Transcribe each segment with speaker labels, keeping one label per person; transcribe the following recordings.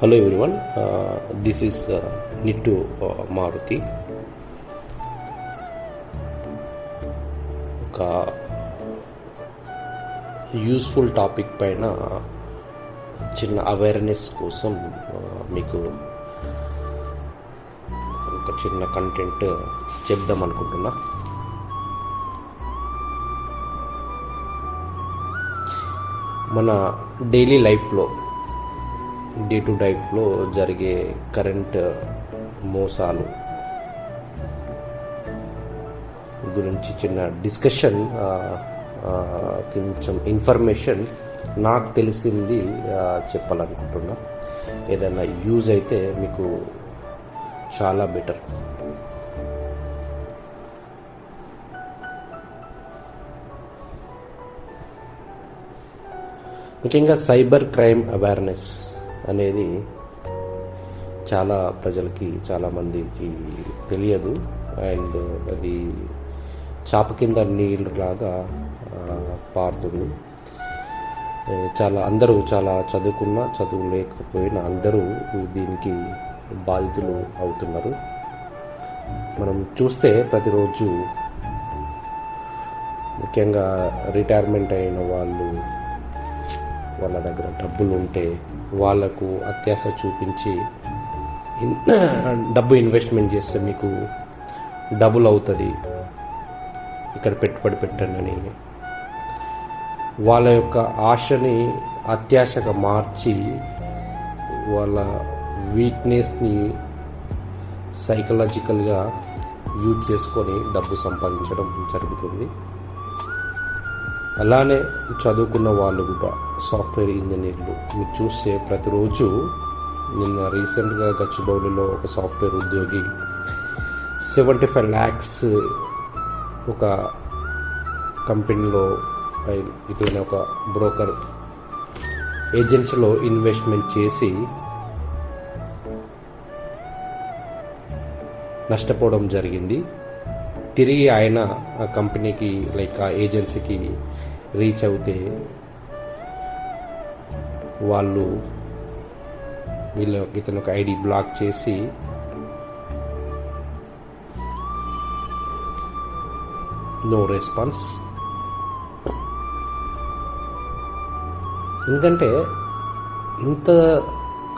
Speaker 1: Hello everyone, this is Nittu Maruti. ఒక useful topic పైన చిన్న అవేర్నెస్ కోసం మీకు ఒక చిన్న కంటెంట్ చెప్దాం అనుకుంటున్నా. మన డైలీ లైఫ్లో డే టు లైఫ్లో జరిగే కరెంట్ మోసాలు గురించి చిన్న డిస్కషన్, కొంచెం ఇన్ఫర్మేషన్ నాకు తెలిసింది చెప్పాలనుకుంటున్నా. ఏదైనా యూజ్ అయితే మీకు చాలా బెటర్. ముఖ్యంగా సైబర్ క్రైమ్ అవేర్నెస్ అనేది చాలా ప్రజలకి, చాలామందికి తెలియదు. అండ్ అది చాప కింద నీళ్ళలాగా పారుతుంది. అందరూ చాలా చదువుకున్నా, చదువు లేకపోయినా అందరూ దీనికి బాధితులు అవుతున్నారు. మనం చూస్తే ప్రతిరోజు ముఖ్యంగా రిటైర్మెంట్ అయిన వాళ్ళ దగ్గర డబ్బులు ఉంటే వాళ్లకు అత్యాశ చూపించి డబ్బు ఇన్వెస్ట్మెంట్ చేస్తే మీకు డబుల్ అవుతుంది, ఇక్కడ పెట్టుబడి పెట్టండి అని వాళ్ళ యొక్క ఆశని అత్యాశగా మార్చి వాళ్ళ వీక్నెస్ని సైకలాజికల్గా యూజ్ చేసుకొని డబ్బు సంపాదించడం జరుగుతుంది. అలానే చదువుకున్న వాళ్ళు కూడా, సాఫ్ట్వేర్ ఇంజనీర్లు మీరు చూస్తే ప్రతిరోజు, నిన్న రీసెంట్గా గచ్చిబౌలిలో ఒక సాఫ్ట్వేర్ ఉద్యోగి 75 lakhs ఒక కంపెనీలో, ఇటువైన ఒక బ్రోకర్ ఏజెన్సీలో ఇన్వెస్ట్మెంట్ చేసి నష్టపోవడం జరిగింది. తిరిగి ఆయన ఆ కంపెనీకి, లైక్ ఆ ఏజెన్సీకి రీచ్ అవుతే వాళ్ళు ఇతను ఒక ఐడి బ్లాక్ చేసి నో రెస్పాన్స్. ఎందుకంటే ఇంత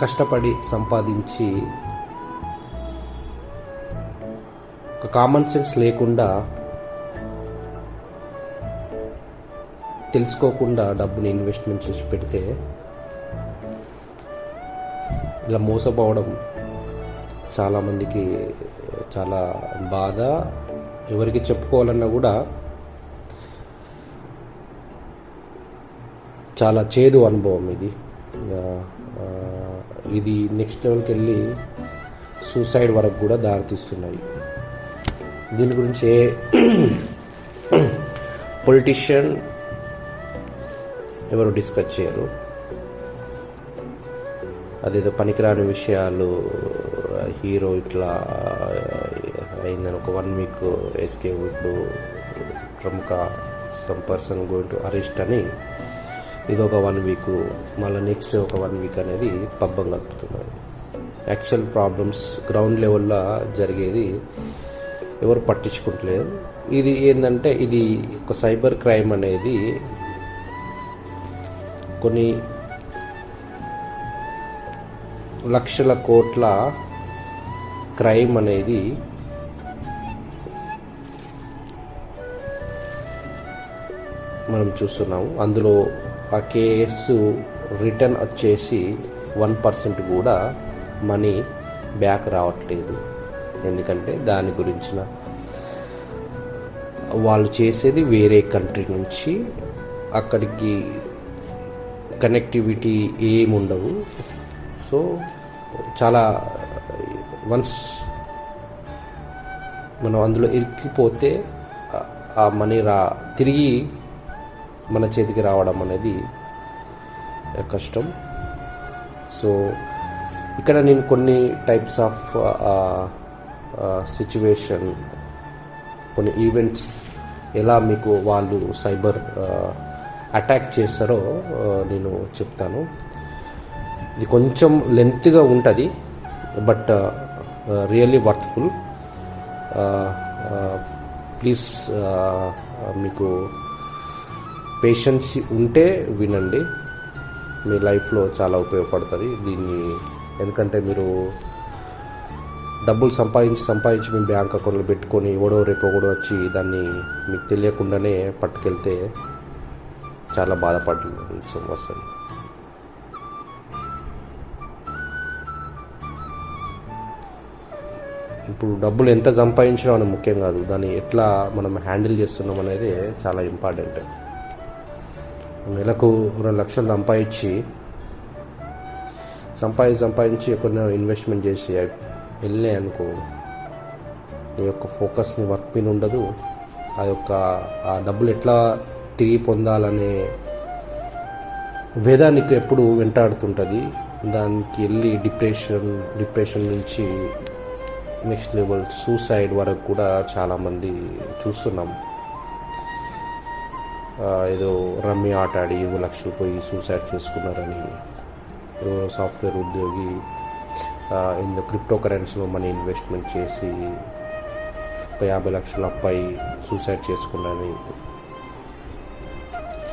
Speaker 1: కష్టపడి సంపాదించి ఒక కామన్ సెన్స్ లేకుండా, తెలుసుకోకుండా డబ్బుని ఇన్వెస్ట్మెంట్ చేసి పెడితే ఇలా మోసపోవడం చాలామందికి చాలా బాధ. ఎవరికి చెప్పుకోవాలన్నా కూడా చాలా చేదు అనుభవం ఇది నెక్స్ట్ లెవెల్కి వెళ్ళి సూసైడ్ వరకు కూడా దారితీస్తున్నాయి. దీని గురించి పొలిటీషియన్ ఎవరు డిస్కస్ చేయరు. అదేదో పనికిరాని విషయాలు, హీరో ఇట్లా అయిందని ఒక 1 week ఎస్కేప్, ఇప్పుడు ప్రముఖ some person going to arrest అని ఇది ఒక 1 week, మళ్ళీ నెక్స్ట్ ఒక 1 week అనేది పబ్బం గడుపుతున్నారు. యాక్చువల్ ప్రాబ్లమ్స్ గ్రౌండ్ లెవెల్లో జరిగేది ఎవరు పట్టించుకుంటలేరు. ఇది ఏంటంటే, ఇది ఒక సైబర్ క్రైమ్ అనేది కొన్ని లక్షల కోట్ల క్రైమ్ అనేది మనం చూస్తున్నాము. అందులో ఆ కేసు రిటర్న్ వచ్చేసి 1% కూడా మనీ బ్యాక్ రావట్లేదు. ఎందుకంటే దాని గురించిన వాళ్ళు చేసేది వేరే కంట్రీ నుంచి, అక్కడికి కనెక్టివిటీ ఏముండవు. సో చాలా వన్స్ మనం అందులో ఇరికిపోతే ఆ మనీ తిరిగి మన చేతికి రావడం అనేది కష్టం. సో ఇక్కడ నేను కొన్ని టైప్స్ ఆఫ్ సిచ్యువేషన్, కొన్ని ఈవెంట్స్ ఎలా మీకు వాళ్ళు సైబర్ అటాక్ చేస్తారో నేను చెప్తాను. ఇది కొంచెం లెంత్గా ఉంటుంది, బట్ రియల్లీ వర్త్ఫుల్. ప్లీజ్ మీకు పేషెన్స్ ఉంటే వినండి, మీ లైఫ్లో చాలా ఉపయోగపడుతుంది దీన్ని. ఎందుకంటే మీరు డబ్బులు సంపాదించి మీ బ్యాంక్ అకౌంట్లో పెట్టుకొని ఎవడో రేపు ఒకడో వచ్చి దాన్ని మీకు తెలియకుండానే పట్టుకెళ్తే చాలా బాధపడాల్సి వస్తుంది. ఇప్పుడు డబ్బులు ఎంత సంపాదించడం అనేది ముఖ్యం కాదు, దాన్ని ఎట్లా మనం హ్యాండిల్ చేస్తున్నాం అనేది చాలా ఇంపార్టెంట్. నెలకు 2 లక్షలు సంపాదించి ఎక్కడైనా ఇన్వెస్ట్మెంట్ చేసి వెళ్ళినాయి అనుకో, నీ యొక్క ఫోకస్ని వర్క్ మీద ఉండదు. ఆ డబ్బులు ఎట్లా తిరిగి పొందాలనే వేద నీకు ఎప్పుడు వెంటాడుతుంటుంది. దానికి వెళ్ళి డిప్రెషన్ నుంచి నెక్స్ట్ లెవెల్ సూసైడ్ వరకు కూడా చాలామంది చూస్తున్నాం. ఏదో రమ్మీ ఆట ఆడి 20 లక్షలు పోయి సూసైడ్ చేసుకున్నారని, సాఫ్ట్వేర్ ఉద్యోగి ఇందులో క్రిప్టో కరెన్సీలో మనీ ఇన్వెస్ట్మెంట్ చేసి 50 లక్షలు అప్పాయి సూసైడ్ చేసుకున్నారని,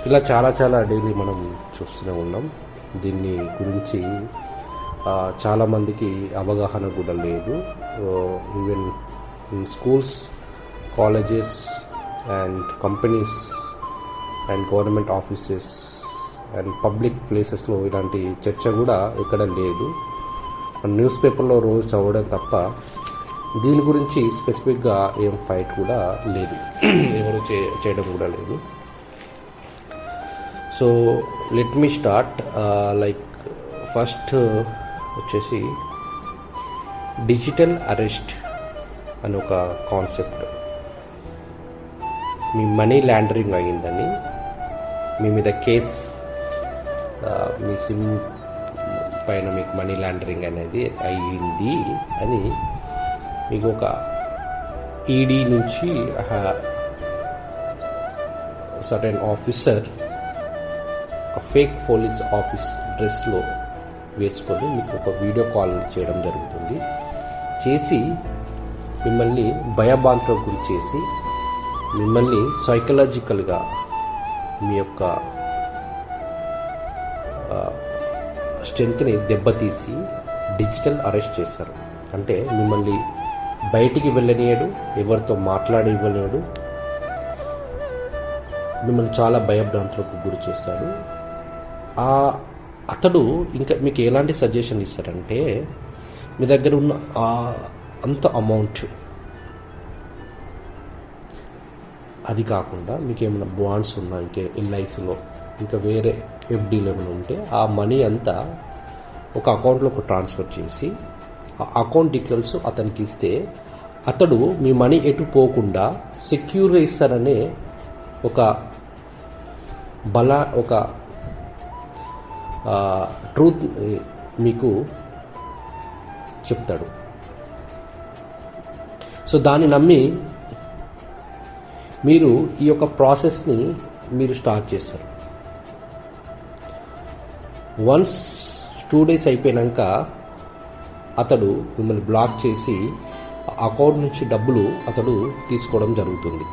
Speaker 1: ఇలా చాలా డైలీ మనం చూస్తూనే ఉన్నాం. దీన్ని గురించి చాలామందికి అవగాహన కూడా లేదు. Even in schools, colleges and companies and government offices and public ప్లేసెస్లో ఇలాంటి చర్చ కూడా ఎక్కడ లేదు. న్యూస్ పేపర్లో రోజు చదవడం తప్ప దీని గురించి స్పెసిఫిక్గా ఏం ఫైట్ కూడా లేదు, ఎవరు చేయడం కూడా లేదు. So let me start. First వచ్చేసి డిజిటల్ అరెస్ట్ అని ఒక కాన్సెప్ట్. మీ మనీ లాండరింగ్ అయ్యిందని, మీ మీద కేస్, మీ సిమ్ పైన మీకు మనీ లాండరింగ్ అనేది అయ్యింది అని మీకు ఒక ఈడీ నుంచి సర్టెన్ ఆఫీసర్ ఒక ఫేక్ పోలీస్ ఆఫీస్ డ్రెస్లో వేసుకొని మీకు ఒక వీడియో కాల్ చేయడం జరుగుతుంది. చేసి మిమ్మల్ని భయభ్రాంతులకు గురి చేసి మిమ్మల్ని సైకలాజికల్గా మీ యొక్క స్ట్రెంత్ని దెబ్బతీసి డిజిటల్ అరెస్ట్ చేశారు. అంటే మిమ్మల్ని బయటికి వెళ్ళనియడు, ఎవరితో మాట్లాడివ్వలేడు, మిమ్మల్ని చాలా భయభ్రాంతులకు గురి చేశాడు. అతడు ఇంకా మీకు ఎలాంటి సజెషన్ ఇస్తారంటే, మీ దగ్గర ఉన్న అంత అమౌంట్, అది కాకుండా మీకు ఏమైనా బాండ్స్ ఉన్నా, ఇంకా ఎల్ఐసిలో ఇంకా వేరే ఎఫ్డీలో ఏమైనా ఉంటే ఆ మనీ అంతా ఒక అకౌంట్లోకి ట్రాన్స్ఫర్ చేసి ఆ అకౌంట్ డీటెయిల్స్ అతనికి ఇస్తే అతడు మీ మనీ ఎటు పోకుండా సెక్యూర్గా ఇస్తారనే ఒక ట్రూత్ మీకు చెప్తాడు. సో దాన్ని నమ్మి మీరు ఈ యొక్క ప్రాసెస్ని మీరు స్టార్ట్ చేస్తారు. వన్స్ 2 days అయిపోయాక అతడు మిమ్మల్ని బ్లాక్ చేసి అకౌంట్ నుంచి డబ్బులు అతడు తీసుకోవడం జరుగుతుంది.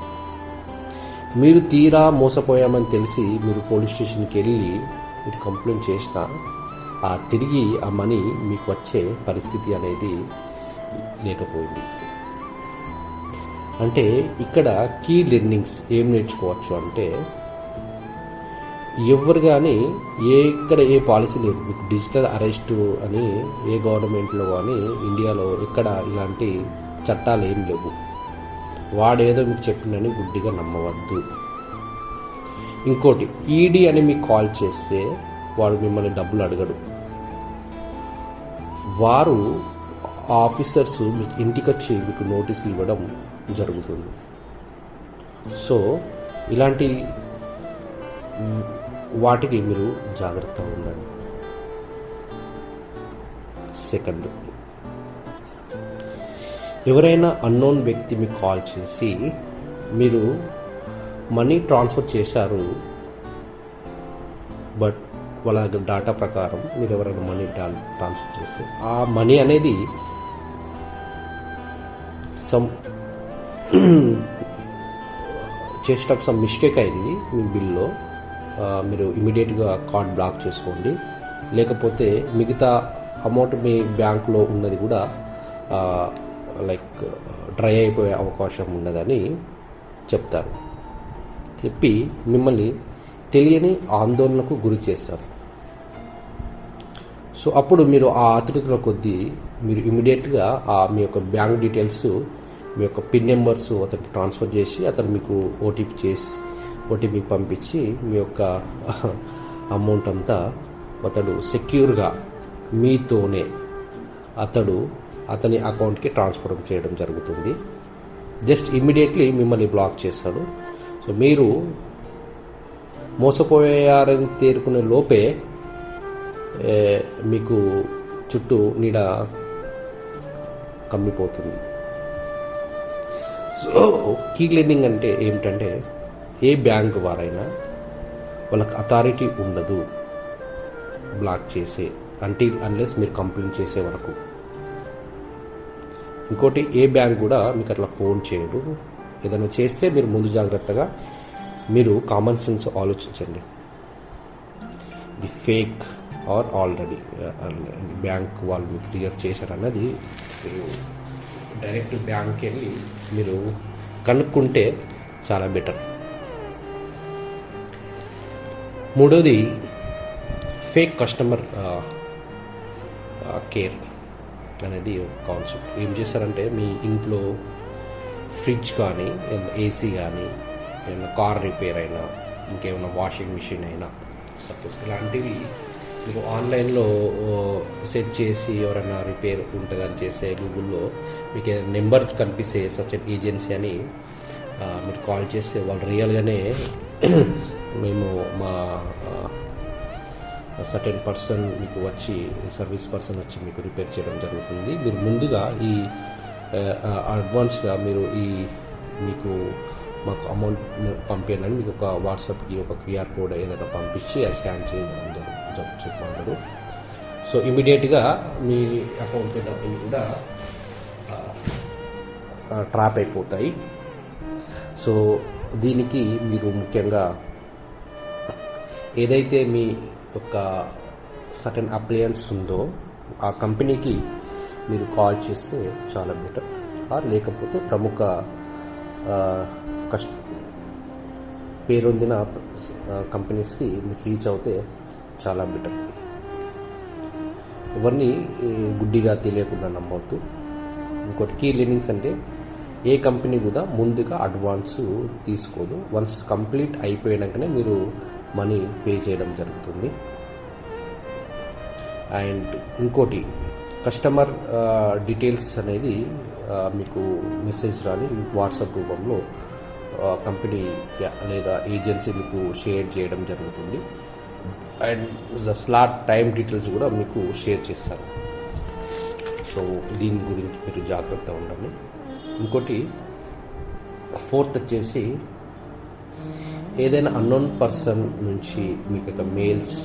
Speaker 1: మీరు తీరా మోసపోయామని తెలిసి మీరు పోలీస్ స్టేషన్కి వెళ్ళి మీరు కంప్లైంట్ చేసినా తిరిగి ఆ మనీ మీకు వచ్చే పరిస్థితి అనేది లేకపోయింది. అంటే ఇక్కడ కీ లెర్నింగ్స్ ఏం నేర్చుకోవచ్చు అంటే, ఎవరు కానీ ఎక్కడ ఏ పాలసీ లేదు, మీకు డిజిటల్ అరెస్ట్ అని ఏ గవర్నమెంట్లో కానీ ఇండియాలో ఎక్కడ ఇలాంటి చట్టాలు ఏం లేవు. వాడేదో మీకు చెప్పిందని గుడ్డిగా నమ్మవద్దు. ఇంకోటి, ఈడీ అని మీకు కాల్ చేస్తే వాడు మిమ్మల్ని డబ్బులు అడగడు. వారు ఆఫీసర్స్ మీకు ఇంటికి వచ్చి మీకు నోటీసులు ఇవ్వడం జరుగుతుంది. సో ఇలాంటి వాటికి మీరు జాగ్రత్తగా ఉండండి. సెకండ్, ఎవరైనా అన్నోన్ వ్యక్తి మీకు కాల్ చేసి మీరు మనీ ట్రాన్స్ఫర్ చేశారు, బట్ వాళ్ళ డాటా ప్రకారం మీరు ఎవరైనా మనీ ట్రాన్స్ఫర్ చేస్తే ఆ మనీ అనేది చేసేటప్పుడు సమ్ మిస్టేక్ అయింది మీ బిల్లో, మీరు ఇమీడియట్గా కార్డ్ బ్లాక్ చేసుకోండి. లేకపోతే మిగతా అమౌంట్ మీ బ్యాంక్లో ఉన్నది కూడా లైక్ డ్రై అయిపోయే అవకాశం ఉన్నదని చెప్తారు. చెప్పి మిమ్మల్ని తెలియని ఆందోళనకు గురి చేస్తారు. సో అప్పుడు మీరు ఆ ఆతృతల కొద్దీ మీరు ఇమీడియట్గా మీ యొక్క బ్యాంక్ డీటెయిల్స్, మీ యొక్క పిన్ నెంబర్స్ అతనికి ట్రాన్స్ఫర్ చేసి అతను మీకు ఓటీపీ పంపించి మీ యొక్క అమౌంట్ అంతా అతడు సెక్యూర్గా మీతోనే అతని అకౌంట్కి ట్రాన్స్ఫర్ చేయడం జరుగుతుంది. జస్ట్ ఇమ్మీడియట్లీ మిమ్మల్ని బ్లాక్ చేస్తాడు. సో మీరు మోసపోయారని తేరుకునే లోపే మీకు చుట్టూ నీడ కమ్మిపోతుంది. సో కీ లెండింగ్ అంటే ఏమిటంటే ఏ బ్యాంక్ వారైనా వాళ్ళకి అథారిటీ ఉండదు బ్లాక్ చేసే అన్లెస్ మీరు కంప్లైంట్ చేసే వరకు. ఇంకోటి, ఏ బ్యాంక్ కూడా మీకు అట్లా ఫోన్ చేయడు. ఏదైనా చేస్తే మీరు ముందు జాగ్రత్తగా మీరు కామన్ సెన్స్ ఆలోచించండి. ఇది ఫేక్ ఆర్ ఆల్రెడీ బ్యాంక్ వాళ్ళు మీకు క్లియర్ చేశారన్నది మీరు డైరెక్ట్ బ్యాంక్కి వెళ్ళి మీరు కనుక్కుంటే చాలా బెటర్. మూడోది ఫేక్ కస్టమర్ కేర్ అనేది కాన్సెప్ట్. ఏం చేస్తారంటే మీ ఇంట్లో ఫ్రిడ్జ్ కానీ, ఏసీ కానీ, ఏమైనా కార్ రిపేర్ అయినా, ఇంకేమైనా వాషింగ్ మిషన్ అయినా సపోజ్ ఇలాంటివి మీరు ఆన్లైన్లో సెట్ చేసి ఎవరైనా రిపేర్ ఉంటుందని చేస్తే గూగుల్లో మీకు నెంబర్ కనిపిస్తే సచ్ ఏజెన్సీ అని మీరు కాల్ చేస్తే వాళ్ళు రియల్గానే మేము మా సర్టెన్ పర్సన్ మీకు వచ్చి సర్వీస్ పర్సన్ వచ్చి మీకు రిపేర్ చేయడం జరుగుతుంది. మీరు ముందుగా ఈ అడ్వాన్స్గా మీరు మీకు మాకు అమౌంట్ పంపించండి, మీకు ఒక వాట్సాప్కి ఒక క్యూఆర్ కోడ్ ఏదైనా పంపించి అది స్కాన్ చేయడం చెప్పమంటారు. సో ఇమీడియట్గా మీ అకౌంట్ డబ్బులు కూడా ట్రాప్ అయిపోతాయి. సో దీనికి మీరు ముఖ్యంగా ఏదైతే మీ ఒక సర్టెన్ అప్లయన్స్ ఉందో ఆ కంపెనీకి మీరు కాల్ చేస్తే చాలా బెటర్. లేకపోతే ప్రముఖ పేరొందిన కంపెనీస్కి మీరు రీచ్ అవుతే చాలా బెటర్. ఎవరిని గుడ్డిగా తెలియకుండా నమ్మవద్దు. ఇంకోటి, కీ లెండింగ్స్ అంటే ఏ కంపెనీ కూడా ముందుగా అడ్వాన్స్ తీసుకోదు. వన్స్ కంప్లీట్ అయిపోయాకనే మీరు మనీ పే చేయడం జరుగుతుంది. అండ్ ఇంకోటి, కస్టమర్ డీటెయిల్స్ అనేది మీకు మెసేజ్ రాని వాట్సాప్ రూపంలో కంపెనీ లేదా ఏజెన్సీ మీకు షేర్ చేయడం జరుగుతుంది. And the slot time details కూడా మీకు షేర్ చేస్తారు. సో దీని గురించి మీరు జాగ్రత్త ఉండండి. ఇంకోటి, ఫోర్త్ వచ్చేసి ఏదైనా అన్నోన్ పర్సన్ నుంచి మీకు ఒక మెయిల్స్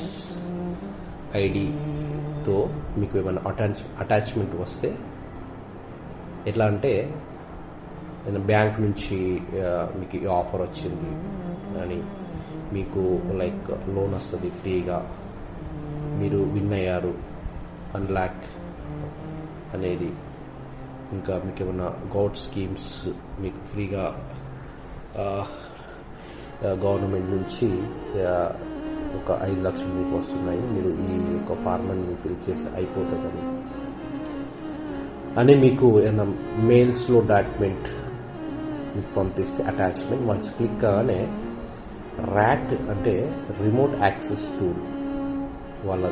Speaker 1: ఐడితో మీకు ఏమైనా అటాచ్మెంట్ వస్తే ఎట్లా అంటే బ్యాంక్ నుంచి మీకు ఈ ఆఫర్ వచ్చింది అని, మీకు లైక్ లోన్ వస్తుంది ఫ్రీగా, మీరు విన్ అయ్యారు 1 lakh అనేది, ఇంకా మీకు ఏమైనా గౌట్ స్కీమ్స్ మీకు ఫ్రీగా గవర్నమెంట్ నుంచి ఒక 5 లక్షలు మీకు వస్తున్నాయి, మీరు ఈ యొక్క ఫార్మని ఫిల్ చేసి అయిపోతుందని అని మీకు ఏమైనా మెయిల్స్లో డాక్యుమెంట్ మీకు పంపిస్తే అటాచ్మెంట్ వన్స్ క్లిక్ కాగానే ర్యాట్ అంటే రిమోట్ యాక్సెస్ టూల్ వాళ్ళ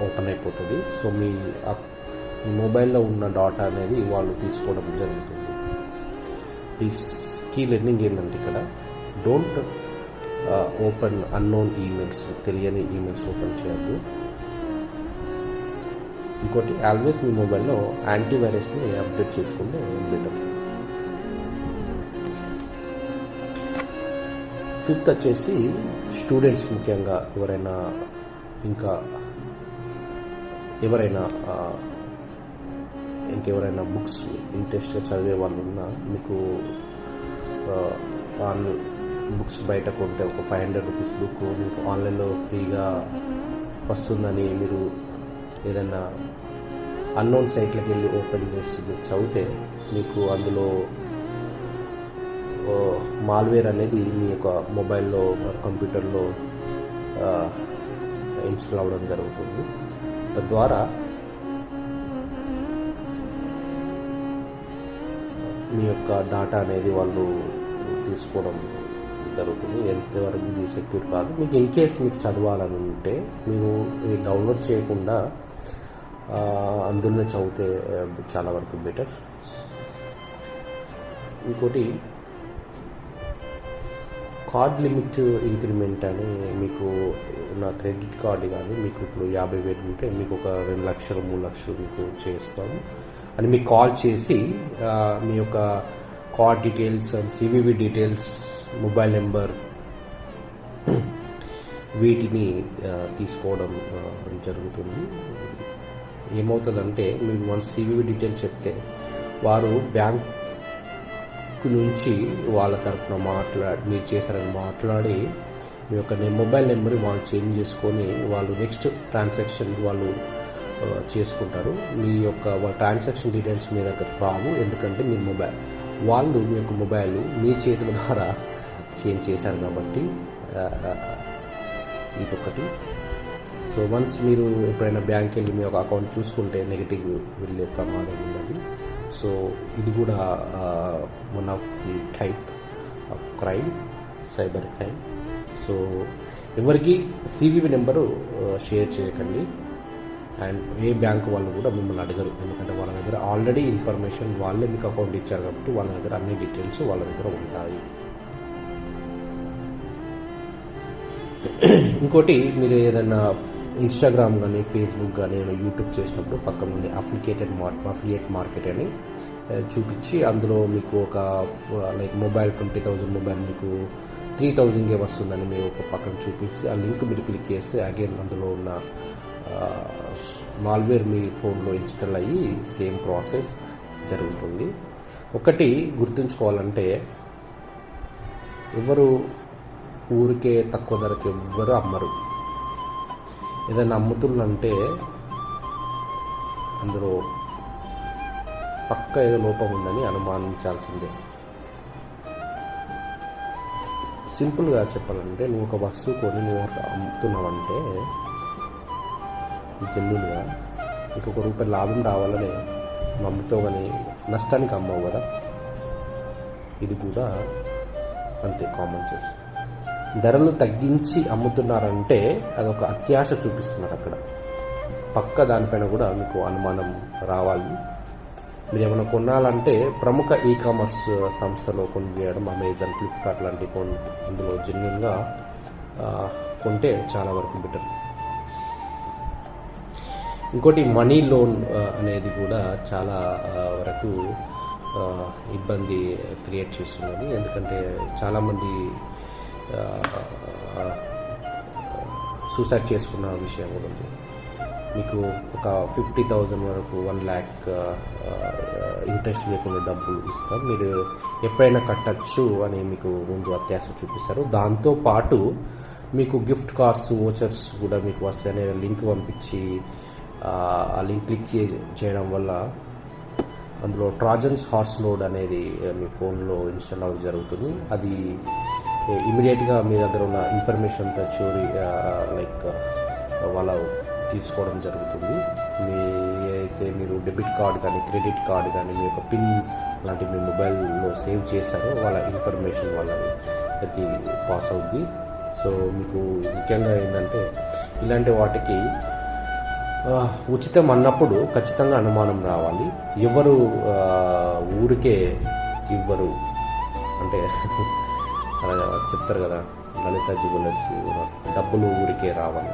Speaker 1: ఓపెన్ అయిపోతుంది. సో మీ మొబైల్లో ఉన్న డాటా అనేది వాళ్ళు తీసుకోవడం జరుగుతుంది. ప్లీజ్ కీ లెర్నింగ్ ఏంటంటే ఇక్కడ డోంట్ ఓపెన్ అన్నోన్ ఈమెయిల్స్, తెలియని ఈమెయిల్స్ ఓపెన్ చేయొద్దు. ఇంకోటి, ఆల్వేస్ మీ మొబైల్లో యాంటీవైరస్ని అప్డేట్ చేసుకుంటే బెటర్. ఫిఫ్త్ వచ్చేసి స్టూడెంట్స్, ముఖ్యంగా ఎవరైనా ఇంకా ఎవరైనా ఇంకెవరైనా బుక్స్ ఇంట్రెస్ట్గా చదివే వాళ్ళు ఉన్నా మీకు బుక్స్ బయట కొంటే ఒక 500 రూపీస్ బుక్ మీకు ఆన్లైన్లో ఫ్రీగా వస్తుందని మీరు ఏదైనా అన్నోన్ సైట్లకు వెళ్ళి ఓపెన్ చేసి మీరు చదివితే మీకు అందులో మాల్వేర్ అనేది మీ యొక్క మొబైల్లో కంప్యూటర్లో ఇన్స్టాల్ అవ్వడం జరుగుతుంది. తద్వారా మీ యొక్క డాటా అనేది వాళ్ళు తీసుకోవడం జరుగుతుంది. ఎంతవరకు ఇది సెక్యూర్ కాదు. మీకు ఇన్ కేస్ మీకు చదవాలని ఉంటే మీరు డౌన్లోడ్ చేయకుండా అందులో చదివితే చాలా వరకు బెటర్. ఇంకోటి కార్డ్ లిమిట్ ఇంక్రిమెంట్ అని మీకు నా క్రెడిట్ కార్డు కానీ మీకు ఇప్పుడు 50,000 ఉంటే మీకు ఒక 2 లక్షలు 3 లక్షలు మీకు చేస్తాము అని మీకు కాల్ చేసి మీ యొక్క card details and CVV details mobile number వీటిని తీసుకోవడం జరుగుతుంది. ఏమవుతుందంటే మీరు వన్ సివివి డీటెయిల్స్ చెప్తే వారు బ్యాంక్ నుంచి వాళ్ళ తరఫున మీరు చేశారని మాట్లాడి మీ యొక్క మొబైల్ నెంబర్ వాళ్ళు చేంజ్ చేసుకొని వాళ్ళు నెక్స్ట్ ట్రాన్సాక్షన్ వాళ్ళు చేసుకుంటారు. మీ యొక్క ట్రాన్సాక్షన్ డీటెయిల్స్ మీ దగ్గర రావు. ఎందుకంటే మీ వాళ్ళు మీ యొక్క మొబైల్ మీ చేతుల ద్వారా చేంజ్ చేశారు కాబట్టి ఇదొకటి. సో వన్స్ మీరు ఎప్పుడైనా బ్యాంక్ వెళ్ళి మీ యొక్క అకౌంట్ చూసుకుంటే నెగిటివ్ వెళ్ళే ప్రమాదం ఉన్నది. సో ఇది కూడా one of the type of crime, cyber crime. So ఎవరికి సివివి నెంబరు షేర్ చేయకండి. అండ్ ఏ బ్యాంక్ వాళ్ళు కూడా మిమ్మల్ని అడగరు. ఎందుకంటే వాళ్ళ దగ్గర ఆల్రెడీ ఇన్ఫర్మేషన్ వాళ్ళే మీకు అకౌంట్ ఇచ్చారు కాబట్టి వాళ్ళ దగ్గర అన్ని డీటెయిల్స్ వాళ్ళ దగ్గర ఉంటాయి. ఇంకోటి మీరు ఏదైనా ఇన్స్టాగ్రామ్ కానీ ఫేస్బుక్ కానీ యూట్యూబ్ చేసినప్పుడు పక్కన నుండి అఫిలియేట్ మార్కెట్ అని చూపించి అందులో మీకు ఒక లైక్ మొబైల్ 20,000 మొబైల్ మీకు 3,000 వస్తుందని మీరు ఒక పక్కన చూపిస్తే ఆ లింక్ మీరు క్లిక్ చేస్తే అగైన్ అందులో ఉన్న మాల్వేర్ మీ ఫోన్లో ఇన్స్టాల్ అయ్యి సేమ్ ప్రాసెస్ జరుగుతుంది. ఒకటి గుర్తుంచుకోవాలంటే ఎవరు ఊరికే తక్కువ ధరకి ఎవ్వరు అమ్మరు. ఏదైనా అమ్ముతుందంటే అందులో పక్క ఏదో లోపం ఉందని అనుమానించాల్సిందే. సింపుల్గా చెప్పాలంటే నువ్వు ఒక వస్తువు కొని నువ్వు అమ్ముతున్నావంటే జెన్యున్గా ఇంకొక రూపాయి లాభం రావాలని నువ్వు అమ్ముతావు, కానీ నష్టానికి అమ్మవు కదా. ఇది కూడా అంతే కామన్ సెన్స్. ధరలు తగ్గించి అమ్ముతున్నారంటే అదొక అత్యాశ చూపిస్తున్నారు. అక్కడ పక్క దానిపైన కూడా మీకు అనుమానం రావాలి. మీరు ఏమైనా కొనాలంటే ప్రముఖ ఈ-కామర్స్ సంస్థలో కొనిచేయడం, అమెజాన్, ఫ్లిప్కార్ట్ లాంటి అందులో జెన్యున్గా కొంటే చాలా వరకు బెటర్. ఇంకోటి మనీ లోన్ అనేది కూడా చాలా వరకు ఇబ్బంది క్రియేట్ చేస్తున్నది. ఎందుకంటే చాలామంది సూసైడ్ చేసుకున్న విషయం కూడా ఉంది. మీకు ఒక 50,000 వరకు 1 lakh ఇంట్రెస్ట్ లేకుండా డబ్బులు ఇస్తాం, మీరు ఎప్పుడైనా కట్టచ్చు అని మీకు ముందు అత్యాశ చూపిస్తారు. దాంతోపాటు మీకు గిఫ్ట్ కార్డ్స్, వోచర్స్ కూడా మీకు వస్తాయనే లింక్ పంపించి ఆ లింక్ క్లిక్ చేయడం వల్ల అందులో ట్రాజన్స్ హార్స్ నోడ్ అనేది మీ ఫోన్లో ఇన్స్టాల్ అవ్వడం జరుగుతుంది. అది ఇమీడియట్గా మీ దగ్గర ఉన్న ఇన్ఫర్మేషన్ అంతా చోరీ లైక్ వాళ్ళ తీసుకోవడం జరుగుతుంది. మీరు డెబిట్ కార్డ్ కానీ క్రెడిట్ కార్డ్ కానీ మీ యొక్క పిన్ లాంటి మీ మొబైల్లో సేవ్ చేశారో వాళ్ళ ఇన్ఫర్మేషన్ వాళ్ళకి పాస్ అవుద్ది. సో మీకు ముఖ్యంగా ఏంటంటే ఇలాంటి వాటికి ఉచితం అన్నప్పుడు ఖచ్చితంగా అనుమానం రావాలి. ఎవరు ఊరికే ఇవ్వరు అంటే అలా చెప్తారు కదా, లలిత జ్యువెలర్స్ డబ్బులు ఊరికే రావాలి.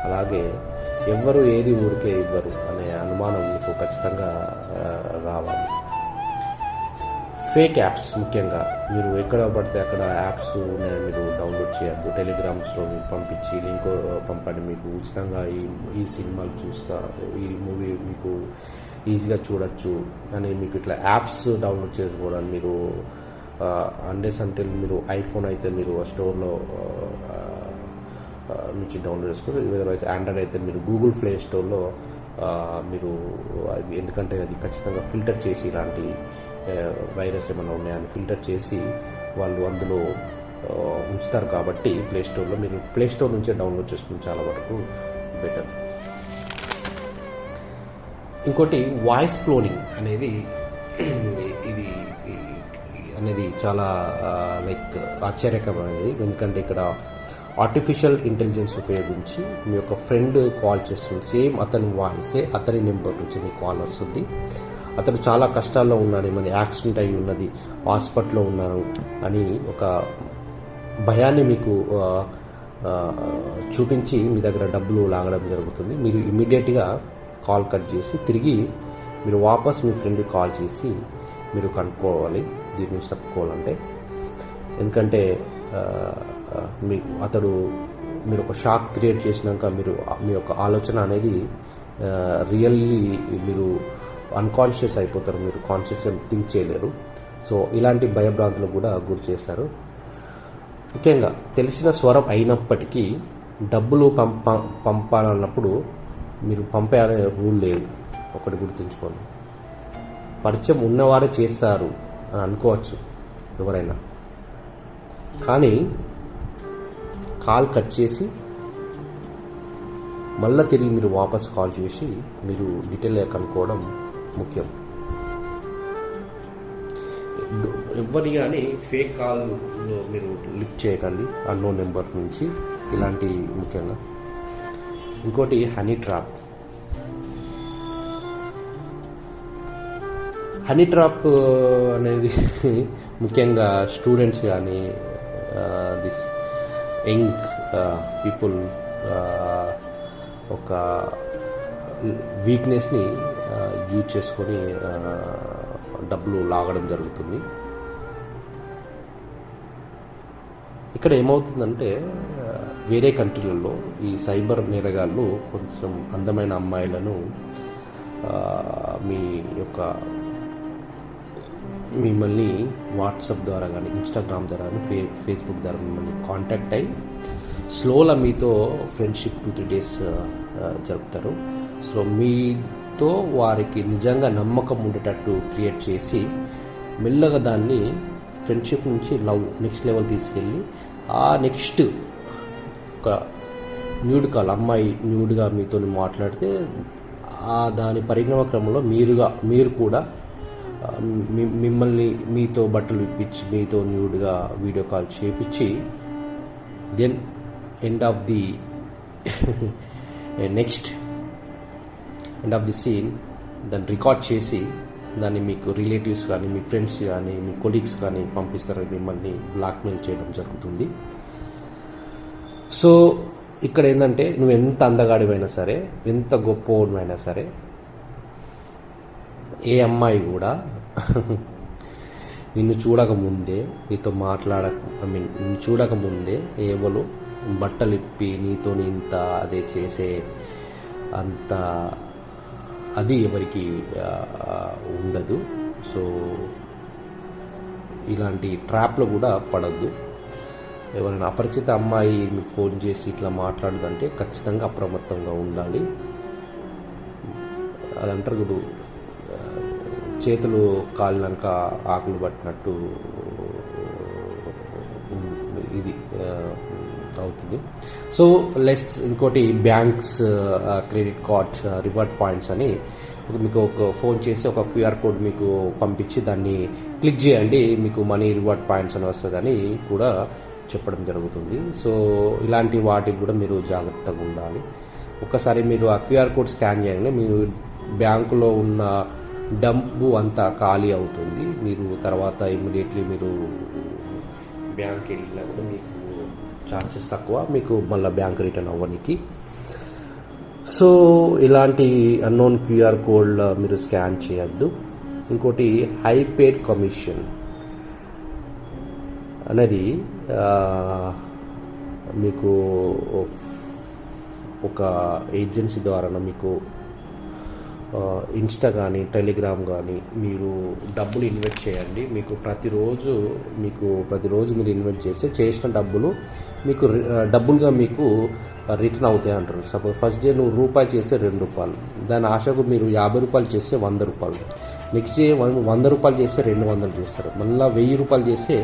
Speaker 1: అలాగే ఎవ్వరు ఏది ఊరికే ఇవ్వరు అనే అనుమానం మీకు ఖచ్చితంగా రావాలి. ఫేక్ యాప్స్ ముఖ్యంగా మీరు ఎక్కడ పడితే అక్కడ యాప్స్ మీరు డౌన్లోడ్ చేయొద్దు. టెలిగ్రామ్స్లో మీకు పంపించి లింక్ పంపండి, మీకు ఉచితంగా ఈ సినిమాలు చూస్తా, ఈ మూవీ మీకు ఈజీగా చూడొచ్చు అని మీకు ఇట్లా యాప్స్ డౌన్లోడ్ చేసుకోవడానికి మీరు అన్లెస్ అంటిల్ మీరు ఐఫోన్ అయితే మీరు స్టోర్లో నుంచి డౌన్లోడ్ చేసుకోవాలి. అదర్వైజ్ ఆండ్రాయిడ్ అయితే మీరు గూగుల్ ప్లే స్టోర్లో మీరు అది, ఎందుకంటే అది ఖచ్చితంగా ఫిల్టర్ చేసి ఇలాంటి వైరస్ ఏమైనా ఉన్నాయని ఫిల్టర్ చేసి వాళ్ళు అందులో ఉంచుతారు. కాబట్టి ప్లేస్టోర్లో మీరు ప్లేస్టోర్ నుంచే డౌన్లోడ్ చేసుకుని చాలా వరకు బెటర్. ఇంకోటి వాయిస్ క్లోనింగ్ అనేది ఇది అనేది చాలా లైక్ ఆశ్చర్యకరమైనది. ఎందుకంటే ఇక్కడ ఆర్టిఫిషియల్ ఇంటెలిజెన్స్ ఉపయోగించి మీ యొక్క ఫ్రెండ్ కాల్ చేస్తుంది, సేమ్ అతని వాయిసే అతని నెంబర్ నుంచి మీకు కాల్ వస్తుంది. అతను చాలా కష్టాల్లో ఉన్నాడు, మన యాక్సిడెంట్ అయి ఉన్నది, హాస్పిటల్లో ఉన్నాను అని ఒక భయాన్ని మీకు చూపించి మీ దగ్గర డబ్బులు లాగడం జరుగుతుంది. మీరు ఇమ్మీడియట్గా కాల్ కట్ చేసి తిరిగి మీరు వాపస్ మీ ఫ్రెండ్కి కాల్ చేసి మీరు కనుక్కోవాలి దీని నుంచి తప్పుకోవాలంటే. ఎందుకంటే మీరు ఒక షాక్ క్రియేట్ చేసినాక మీ యొక్క ఆలోచన అనేది రియల్లీ మీరు అన్కాన్షియస్ అయిపోతారు, మీరు కాన్షియస్ థింక్ చేయలేరు. సో ఇలాంటి భయభ్రాంతులకు కూడా గురి చేశారు. ముఖ్యంగా తెలిసిన స్వరం అయినప్పటికీ డబ్బులు పంపాలన్నప్పుడు మీరు పంపేయాలనే రూల్ లేదు, ఒకటి గుర్తుంచుకోండి. పరిచయం ఉన్నవారే చేస్తారు అని అనుకోవచ్చు ఎవరైనా, కానీ కాల్ కట్ చేసి మళ్ళీ తిరిగి మీరు వాపస్ కాల్ చేసి మీరు డీటెయిల్గా కనుక్కోవడం ముఖ్యం. ఎవరి కానీ ఫేక్ కాల్లో మీరు లిఫ్ట్ చేయకండి అన్నోన్ నెంబర్ నుంచి, ఇలాంటి ముఖ్యంగా. ఇంకోటి హనీ ట్రాప్. హనీ ట్రాప్ అనేది ముఖ్యంగా స్టూడెంట్స్ కానీ దిస్ యంగ్ పీపుల్ ఒక వీక్నెస్ని యూజ్ చేసుకొని డబ్బులు లాగడం జరుగుతుంది. ఇక్కడ ఏమవుతుందంటే వేరే కంట్రీలలో ఈ సైబర్ నేరగాళ్ళు కొంచెం అందమైన అమ్మాయిలను మిమ్మల్ని వాట్సాప్ ద్వారా కానీ ఇన్స్టాగ్రామ్ ద్వారా కానీ ఫేస్బుక్ ద్వారా మిమ్మల్ని కాంటాక్ట్ అయ్యి స్లోలా మీతో ఫ్రెండ్షిప్ 2-3 days జరుపుతారు. సో మీతో వారికి నిజంగా నమ్మకం ఉండేటట్టు క్రియేట్ చేసి మెల్లగా దాన్ని ఫ్రెండ్షిప్ నుంచి లవ్ నెక్స్ట్ లెవెల్ తీసుకెళ్ళి ఆ నెక్స్ట్ ఒక న్యూడ్ కాల్, అమ్మాయి న్యూడ్గా మీతో మాట్లాడితే దాని పరిణామ క్రమంలో మీరు కూడా మిమ్మల్ని మీతో బట్టలు ఇప్పించి మీతో న్యూడ్గా వీడియో కాల్ చేపించి then end of the scene దాన్ని రికార్డ్ చేసి దాన్ని మీకు రిలేటివ్స్ కానీ మీ ఫ్రెండ్స్ కానీ మీ కొలీగ్స్ కానీ పంపిస్తారు, మిమ్మల్ని బ్లాక్మెయిల్ చేయడం జరుగుతుంది. సో ఇక్కడ ఏంటంటే నువ్వు ఎంత అందగాడివైనా సరే, ఎంత గొప్పవాడివైనా సరే, ఏ అమ్మాయి కూడా నిన్ను చూడకముందే నీతో నిన్ను చూడకముందే ఎవరు బట్టలు ఇప్పి నీతో ఇంత అదే చేసే అంత అది ఎవరికి ఉండదు. సో ఇలాంటి ట్రాప్లో కూడా పడద్దు. ఎవరైనా అపరిచిత అమ్మాయి మీకు ఫోన్ చేసి ఇట్లా మాట్లాడదంటే ఖచ్చితంగా అప్రమత్తంగా ఉండాలి. అదంటారు ఇప్పుడు చేతులు కాలినాక ఆకులు పట్టినట్టు ఇది అవుతుంది. సో ఇంకోటి banks credit cards reward points అని మీకు ఒక ఫోన్ చేసి ఒక QR కోడ్ మీకు పంపించి దాన్ని క్లిక్ చేయండి, మీకు మనీ రివార్డ్ పాయింట్స్ అని వస్తుందని కూడా చెప్పడం జరుగుతుంది. సో ఇలాంటి వాటికి కూడా మీరు జాగ్రత్తగా ఉండాలి. ఒక్కసారి మీరు ఆ QR కోడ్ స్కాన్ చేయగానే మీరు బ్యాంకులో ఉన్న డబ్బు అంతా ఖాళీ అవుతుంది. మీరు తర్వాత ఇమ్మీడియట్లీ మీరు బ్యాంక్ వెళ్ళినా కూడా మీకు ఛార్జెస్ తక్కువ, మీకు మళ్ళీ బ్యాంక్ రిటర్న్ అవ్వడానికి. సో ఇలాంటి అన్నోన్ QR కోడ్ మీరు స్కాన్ చేయొద్దు. ఇంకోటి హై పేడ్ కమిషన్. అనేది మీకు ఒక ఏజెన్సీ ద్వారా మీకు ఇన్స్టా కానీ టెలిగ్రామ్ కానీ మీరు డబ్బులు ఇన్వెస్ట్ చేయండి. మీకు ప్రతిరోజు మీరు ఇన్వెస్ట్ చేసిన డబ్బులు మీకు డబ్బులుగా మీకు రిటర్న్ అవుతాయి అంటారు. సపోజ్ ఫస్ట్ డే నువ్వు రూపాయి చేస్తే ₹2, దాని ఆశకు మీరు ₹50 చేస్తే ₹100, నెక్స్ట్ డే 100 రూపాయలు చేస్తే 200 చేస్తారు, మళ్ళీ ₹1000 చేస్తే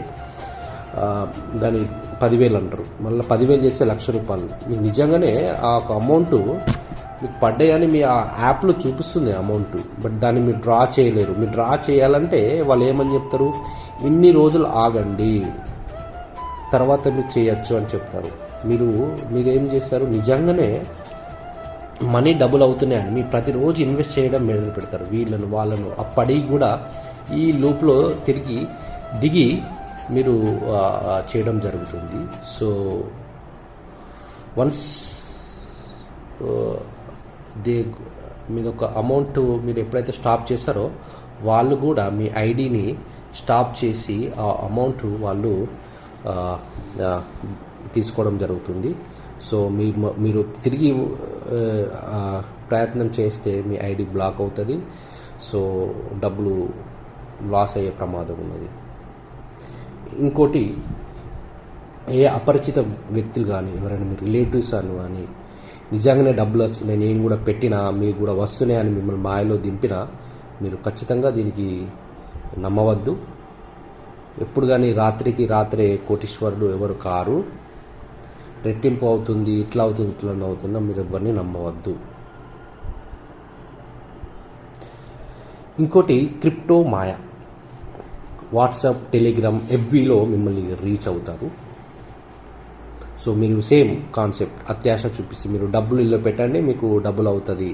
Speaker 1: దాని 10,000 అంటారు, మళ్ళీ 10,000 చేస్తే ₹1,00,000. మీకు నిజంగానే ఆ ఒక అమౌంట్ మీకు పడ్డాయని మీ ఆ యాప్లో చూపిస్తుంది అమౌంట్, బట్ దాన్ని మీరు డ్రా చేయలేరు. మీరు డ్రా చేయాలంటే వాళ్ళు ఏమని చెప్తారు, ఇన్ని రోజులు ఆగండి తర్వాత మీరు చేయొచ్చు అని చెప్తారు. మీరేం చేస్తారు, నిజంగానే మనీ డబుల్ అవుతున్నాయని మీ ప్రతిరోజు ఇన్వెస్ట్ చేయడం మొదలు పెడతారు. వాళ్ళను అప్పటి కూడా ఈ లూప్లో దిగి మీరు చేయడం జరుగుతుంది. సో వన్స్ మీద ఒక అమౌంట్ మీరు ఎప్పుడైతే స్టాప్ చేస్తారో వాళ్ళు కూడా మీ ఐడిని స్టాప్ చేసి ఆ అమౌంట్ వాళ్ళు తీసుకోవడం జరుగుతుంది. సో మీరు తిరిగి ప్రయత్నం చేస్తే మీ ఐడి బ్లాక్ అవుతుంది. సో డబ్బులు లాస్ అయ్యే ప్రమాదం ఉన్నది. ఇంకోటి, ఏ అపరిచిత వ్యక్తులు కానీ ఎవరైనా మీ రిలేటివ్స్ అని కానీ నిజంగానే డబ్బులు వస్తున్నాయి, నేను కూడా పెట్టినా మీకు కూడా వస్తున్నాయి అని మిమ్మల్ని మాయలో దింపినా మీరు ఖచ్చితంగా దీనికి నమ్మవద్దు. ఎప్పుడు కానీ రాత్రికి రాత్రే కోటీశ్వరుడు ఎవరు కారు. రెట్టింపు అవుతుంది, ఇట్లా అవుతుందా మీరు ఎవరిని నమ్మవద్దు. ఇంకోటి, క్రిప్టో మాయ. వాట్సాప్, టెలిగ్రామ్, ఎఫ్బీలో మిమ్మల్ని రీచ్ అవుతారు. సో మీరు సేమ్ కాన్సెప్ట్, అత్యాశ చూపిస్తే మీరు డబ్బులు ఇల్లు పెట్టండి మీకు డబ్బులు అవుతుంది.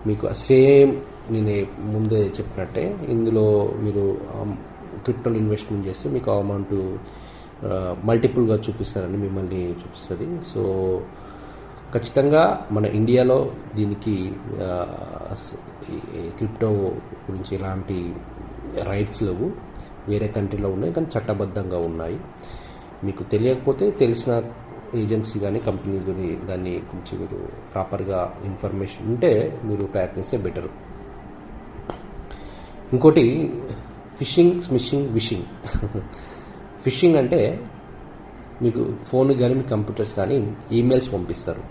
Speaker 1: మీకు సేమ్ నేను ముందే చెప్పినట్టే ఇందులో మీరు క్రిప్టోలో ఇన్వెస్ట్మెంట్ చేస్తే మీకు అమౌంట్ మల్టిపుల్గా చూపిస్తారని మిమ్మల్ని చూపిస్తుంది. సో ఖచ్చితంగా మన ఇండియాలో దీనికి క్రిప్టో గురించి ఎలాంటి రైట్స్ లేవు. వేరే కంట్రీలో ఉన్నాయి కానీ చట్టబద్ధంగా ఉన్నాయి. మీకు తెలియకపోతే తెలిసిన ఏజెన్సీ కానీ కంపెనీ కానీ దాన్ని గురించి మీరు ప్రాపర్గా ఇన్ఫర్మేషన్ ఉంటే మీరు ప్రయత్నిస్తే బెటర్. ఇంకోటి, విషింగ్. ఫిషింగ్ అంటే మీకు ఫోన్ కానీ మీ కంప్యూటర్స్ కానీ ఈమెయిల్స్ పంపిస్తారు.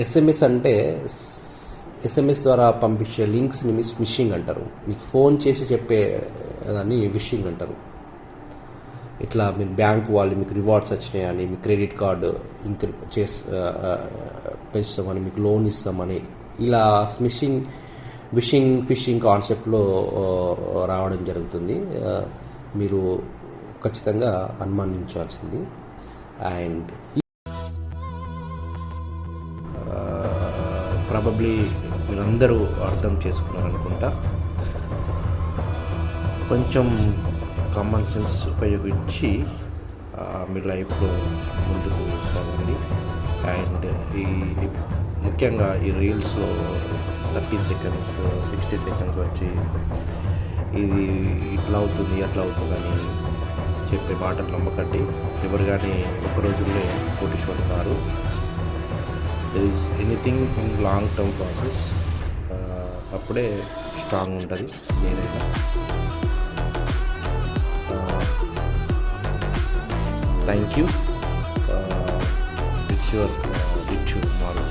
Speaker 1: ఎస్ఎంఎస్ అంటే ఎస్ఎంఎస్ ద్వారా పంపించే లింక్స్ని ఫిషింగ్ అంటారు. మీకు ఫోన్ చేసి చెప్పే దాన్ని ఫిషింగ్ అంటారు. ఇట్లా మీరు బ్యాంక్ వాళ్ళు మీకు రివార్డ్స్ వచ్చినాయని, మీ క్రెడిట్ కార్డు పెంచుతామని, మీకు లోన్ ఇస్తామని, ఇలా ఫిషింగ్ కాన్సెప్ట్లో రావడం జరుగుతుంది. మీరు ఖచ్చితంగా అనుమానించాల్సింది. అండ్ ప్రాబబ్లీ మీరందరూ అర్థం చేసుకున్నారనుకుంటా. కొంచెం కామన్ సెన్స్ ఉపయోగించి మీ లైఫ్లో ముందుకు సాగండి. అండ్ ముఖ్యంగా ఈ రీల్స్లో 30 సెకండ్స్ 60 సెకండ్స్ వచ్చి ఇది ఇట్లా అవుతుంది అట్లా అవుతుందని చెప్పే మాటలు నమ్మకండి. ఎవరు కానీ ఒక రోజుల్లో కోటీశ్వరులు car. There is anything in long term process. అప్పుడే స్ట్రాంగ్ ఉంటుంది ఏదైనా. Thank you. It's your